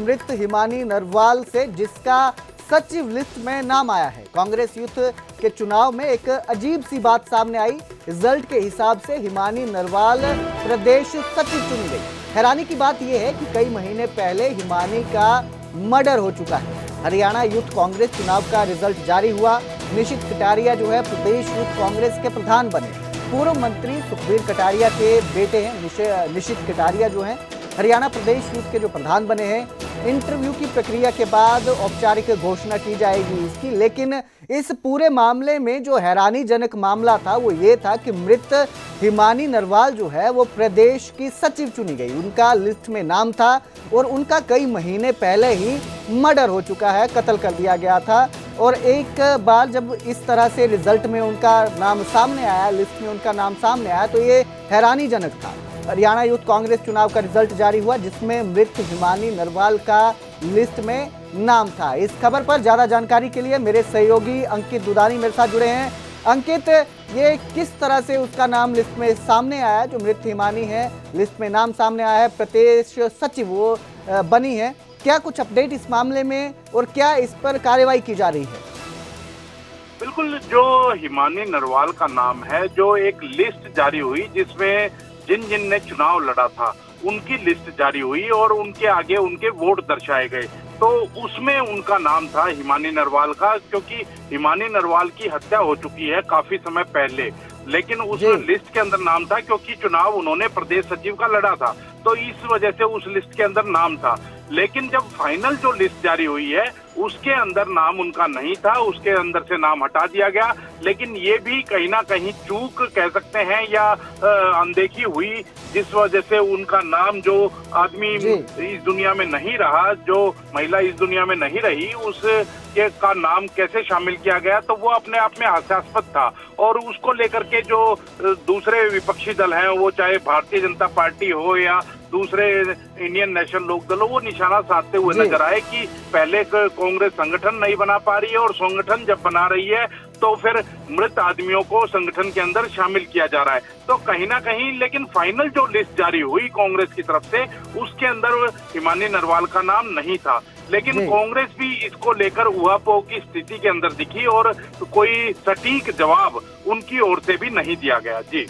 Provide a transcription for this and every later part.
मृत हिमानी नरवाल से, जिसका सचिव लिस्ट में नाम आया है। कांग्रेस यूथ के चुनाव में एक अजीब सी बात सामने आई। रिजल्ट के हिसाब से हिमानी नरवाल प्रदेश सचिव चुनी गई। हैरानी की बात यह है कि कई महीने पहले हिमानी का मर्डर हो चुका है। हरियाणा यूथ कांग्रेस चुनाव का रिजल्ट जारी हुआ। निशित कटारिया जो है प्रदेश यूथ कांग्रेस के प्रधान बने। पूर्व मंत्री सुखबीर कटारिया के बेटे हैं निशित कटारिया जो हैं हरियाणा प्रदेश यूथ के जो प्रधान बने हैं। इंटरव्यू की प्रक्रिया के बाद औपचारिक घोषणा की जाएगी इसकी। लेकिन इस पूरे मामले में जो हैरानीजनक मामला था वो ये था कि मृत हिमानी नरवाल जो है वो प्रदेश की सचिव चुनी गई। उनका लिस्ट में नाम था और उनका कई महीने पहले ही मर्डर हो चुका है, कत्ल कर दिया गया था। और एक बार जब इस तरह से रिजल्ट में उनका नाम सामने आया, लिस्ट में उनका नाम सामने आया, तो ये हैरानीजनक था। हरियाणा यूथ कांग्रेस चुनाव का रिजल्ट जारी हुआ जिसमें मृत हिमानी नरवाल का लिस्ट में नाम था। इस खबर पर ज्यादा जानकारी के लिए मेरे सहयोगी अंकित दुदानी मेरे साथ जुड़े हैं। अंकित, ये किस तरह से उसका नाम लिस्ट में सामने आया? जो मृत हिमानी है लिस्ट में नाम सामने आया है, प्रदेश सचिव वो बनी है। क्या कुछ अपडेट इस मामले में और क्या इस पर कार्रवाई की जा रही है? बिल्कुल, जो हिमानी नरवाल का नाम है, जो एक लिस्ट जारी हुई जिसमें जिन जिन ने चुनाव लड़ा था उनकी लिस्ट जारी हुई और उनके आगे उनके वोट दर्शाए गए, तो उसमें उनका नाम था हिमानी नरवाल का। क्योंकि हिमानी नरवाल की हत्या हो चुकी है काफी समय पहले, लेकिन उस लिस्ट के अंदर नाम था क्योंकि चुनाव उन्होंने प्रदेश सचिव का लड़ा था, तो इस वजह से उस लिस्ट के अंदर नाम था। लेकिन जब फाइनल जो लिस्ट जारी हुई है उसके अंदर नाम उनका नहीं था, उसके अंदर से नाम हटा दिया गया। लेकिन ये भी कहीं ना कहीं चूक कह सकते हैं या अनदेखी हुई, जिस वजह से उनका नाम जो आदमी इस दुनिया में नहीं रहा, जो महिला इस दुनिया में नहीं रही, उसके का नाम कैसे शामिल किया गया, तो वो अपने आप में हास्यास्पद था। और उसको लेकर के जो दूसरे विपक्षी दल हैं, वो चाहे भारतीय जनता पार्टी हो या दूसरे इंडियन नेशनल लोक दल हो, वो निशाना साधते हुए नजर आए कि पहले कांग्रेस संगठन नहीं बना पा रही है और संगठन जब बना रही है तो फिर मृत आदमियों को संगठन के अंदर शामिल किया जा रहा है। तो कहीं ना कहीं लेकिन फाइनल जो लिस्ट जारी हुई कांग्रेस की तरफ से, उसके अंदर हिमानी नरवाल का नाम नहीं था। लेकिन कांग्रेस भी इसको लेकर उहापोह की स्थिति के अंदर दिखी और कोई सटीक जवाब उनकी ओर से भी नहीं दिया गया। जी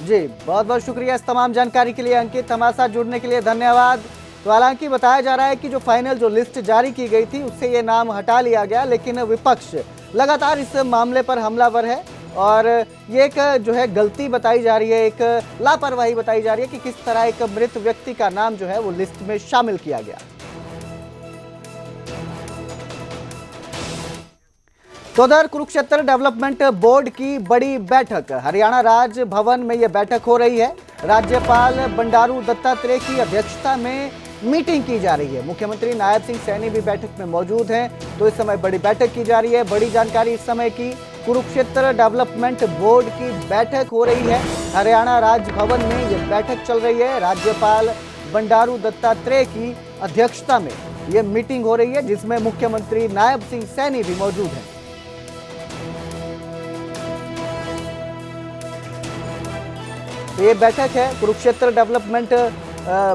बहुत बहुत शुक्रिया इस तमाम जानकारी के लिए अंकित, हमारे साथ जुड़ने के लिए धन्यवाद। तो हालांकि बताया जा रहा है कि जो फाइनल जो लिस्ट जारी की गई थी उससे ये नाम हटा लिया गया, लेकिन विपक्ष लगातार इस मामले पर हमलावर है और ये एक जो है गलती बताई जा रही है, एक लापरवाही बताई जा रही है कि किस तरह एक मृत व्यक्ति का नाम जो है वो लिस्ट में शामिल किया गया। तो उधर कुरुक्षेत्र डेवलपमेंट बोर्ड की बड़ी बैठक, हरियाणा राजभवन में यह बैठक हो रही है। राज्यपाल बंडारू दत्तात्रेय की अध्यक्षता में मीटिंग की जा रही है। मुख्यमंत्री नायब सिंह सैनी भी बैठक में मौजूद हैं। तो इस समय बड़ी बैठक की जा रही है। बड़ी जानकारी इस समय की, कुरुक्षेत्र डेवलपमेंट बोर्ड की बैठक हो रही है। हरियाणा राजभवन में यह बैठक चल रही है। राज्यपाल बंडारू दत्तात्रेय की अध्यक्षता में यह मीटिंग हो रही है जिसमें मुख्यमंत्री नायब सिंह सैनी भी मौजूद हैं। तो ये बैठक है कुरुक्षेत्र डेवलपमेंट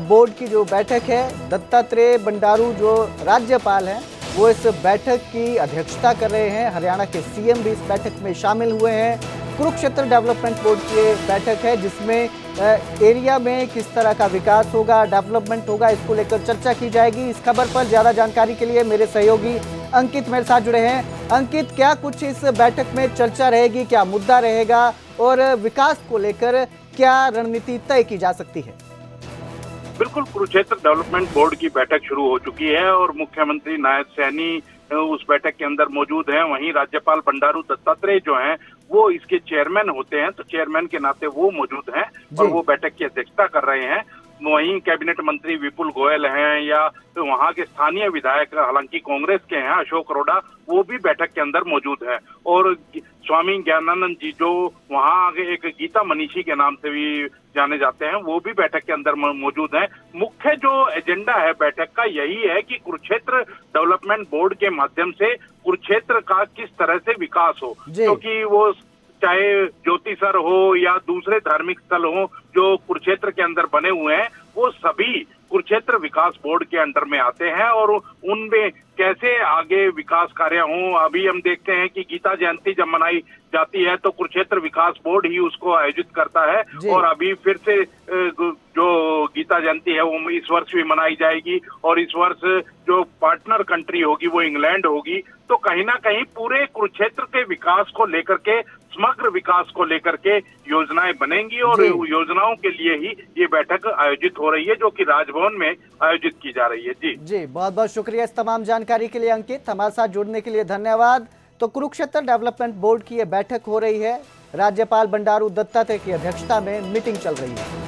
बोर्ड की जो बैठक है। दत्तात्रेय बंडारू जो राज्यपाल हैं वो इस बैठक की अध्यक्षता कर रहे हैं। हरियाणा के सीएम भी इस बैठक में शामिल हुए हैं। कुरुक्षेत्र डेवलपमेंट बोर्ड की बैठक है जिसमें एरिया में किस तरह का विकास होगा, डेवलपमेंट होगा, इसको लेकर चर्चा की जाएगी। इस खबर पर ज्यादा जानकारी के लिए मेरे सहयोगी अंकित मेरे साथ जुड़े हैं। अंकित, क्या कुछ इस बैठक में चर्चा रहेगी, क्या मुद्दा रहेगा और विकास को लेकर क्या रणनीति तय की जा सकती है? बिल्कुल, कुरुक्षेत्र डेवलपमेंट बोर्ड की बैठक शुरू हो चुकी है और मुख्यमंत्री नायब सैनी उस बैठक के अंदर मौजूद हैं। वहीं राज्यपाल बंडारू दत्तात्रेय जो हैं वो इसके चेयरमैन होते हैं, तो चेयरमैन के नाते वो मौजूद हैं और वो बैठक की अध्यक्षता कर रहे हैं। वहीं कैबिनेट मंत्री विपुल गोयल हैं या तो वहां के स्थानीय विधायक, हालांकि कांग्रेस के हैं, अशोक अरोड़ा, वो भी बैठक के अंदर मौजूद है। और स्वामी ज्ञानानंद जी जो वहां आगे एक गीता मनीषी के नाम से भी जाने जाते हैं, वो भी बैठक के अंदर मौजूद हैं। मुख्य जो एजेंडा है बैठक का यही है कि कुरुक्षेत्र डेवलपमेंट बोर्ड के माध्यम से कुरुक्षेत्र का किस तरह से विकास हो, क्योंकि वो चाहे ज्योतिसर हो या दूसरे धार्मिक स्थल हो जो कुरुक्षेत्र के अंदर बने हुए हैं, वो सभी कुरुक्षेत्र विकास बोर्ड के अंडर में आते हैं और उनमें कैसे आगे विकास कार्य हों। अभी हम देखते हैं कि गीता जयंती जब मनाई जाती है तो कुरुक्षेत्र विकास बोर्ड ही उसको आयोजित करता है और अभी फिर से जो गीता जयंती है वो इस वर्ष भी मनाई जाएगी और इस वर्ष जो पार्टनर कंट्री होगी वो इंग्लैंड होगी। तो कहीं ना कहीं पूरे कुरुक्षेत्र के विकास को लेकर के, समग्र विकास को लेकर के योजनाएं बनेंगी और योजनाओं के लिए ही ये बैठक आयोजित हो रही है जो कि राजभवन में आयोजित की जा रही है। जी बहुत बहुत शुक्रिया इस तमाम जानकारी के लिए अंकित, हमारे साथ जुड़ने के लिए धन्यवाद। तो कुरुक्षेत्र डेवलपमेंट बोर्ड की ये बैठक हो रही है, राज्यपाल बंडारू दत्तात्रेय की अध्यक्षता में मीटिंग चल रही है।